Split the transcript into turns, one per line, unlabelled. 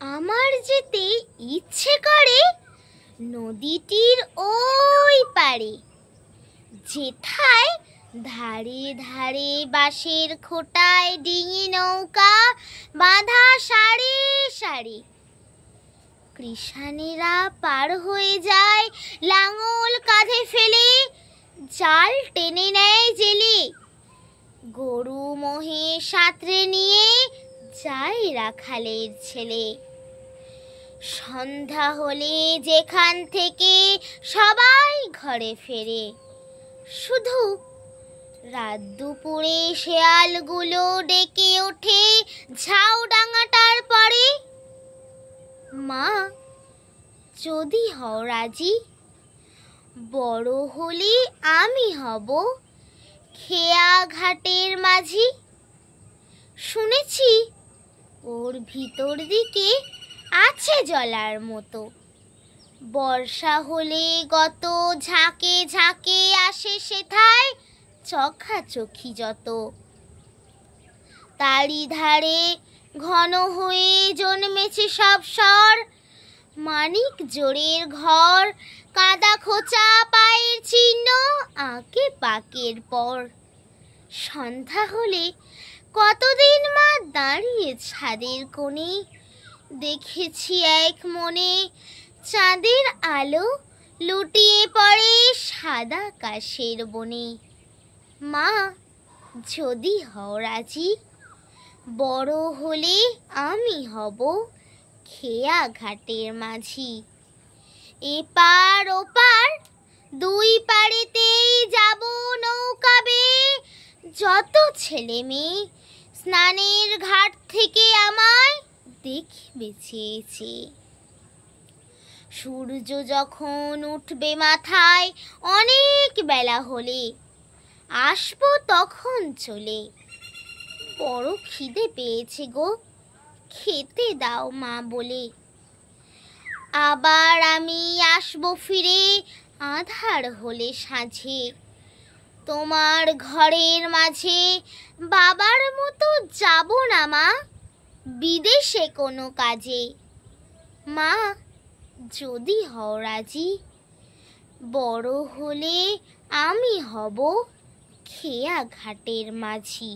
আমার যেতে ইচ্ছে করে নদীটির ওই পারে, যেথায় ধারে ধারে বাঁশের খোটায় ডিঙি নৌকা বাঁধা সারি সারি। কৃষানেরা পার হয়ে যায় লাঙল কাঁধে ফেলে, জাল টেনে নেয় জেলে। গরু মহিষ সাঁতরে নিয়ে যায় রাখালের ছেলে। সন্ধ্যা হলে যেখান থেকে সবাই ঘরে ফেরে, শুধু রাত দুপুরে শেয়ালগুলো ডেকে ওঠে ঝাউডাঙাটার পরে। মা, যদি হও রাজি, বড় হলে আমি হব খেয়া ঘাটের মাঝি। শুনেছি ওর ভিতর দিকে আছে জলার মতো, বর্ষা হলে গত ঝাঁকে ঝাঁকে আসে সেথায় চোখাচোখি যত। তারি ধারে ঘন হয়ে জন্মেছে সব স্বর, মানিক জোড়ের ঘর, কাদা খোঁচা পায়ের চিহ্ন আঁকে পাকের পর। সন্ধ্যা হলে কতদিন মা দাঁড়িয়ে ছাদের কোণে, দেখেছি এক মনে চাঁদের আলো লুটিয়ে পড়ে সাদা কাশের বনে। মা, যদি হও রাজি, বড় হলে আমি হব খেয়া ঘাটের মাঝি। এপার ওপার দুই পাড়েতেই যাব নৌকা বেয়ে, যত ছেলে মেয়ে স্নানের ঘাট থেকে আমায় দেখবে চেয়ে চেয়ে। সূর্য যখন উঠবে মাথায় অনেক বেলা হলে, আসবো তখন চলে। বড় খিদে পেয়েছে গো, খেতে দাও মা বলে। আবার আমি আসবো ফিরে আঁধার হলে সাঁঝে, তোমার ঘরের মাঝে বাবার মতো যাব না মা বিদেশে কোনো কাজে। মা, যদি হও রাজি, বড় হলে আমি হব খেয়া ঘাটের মাঝি।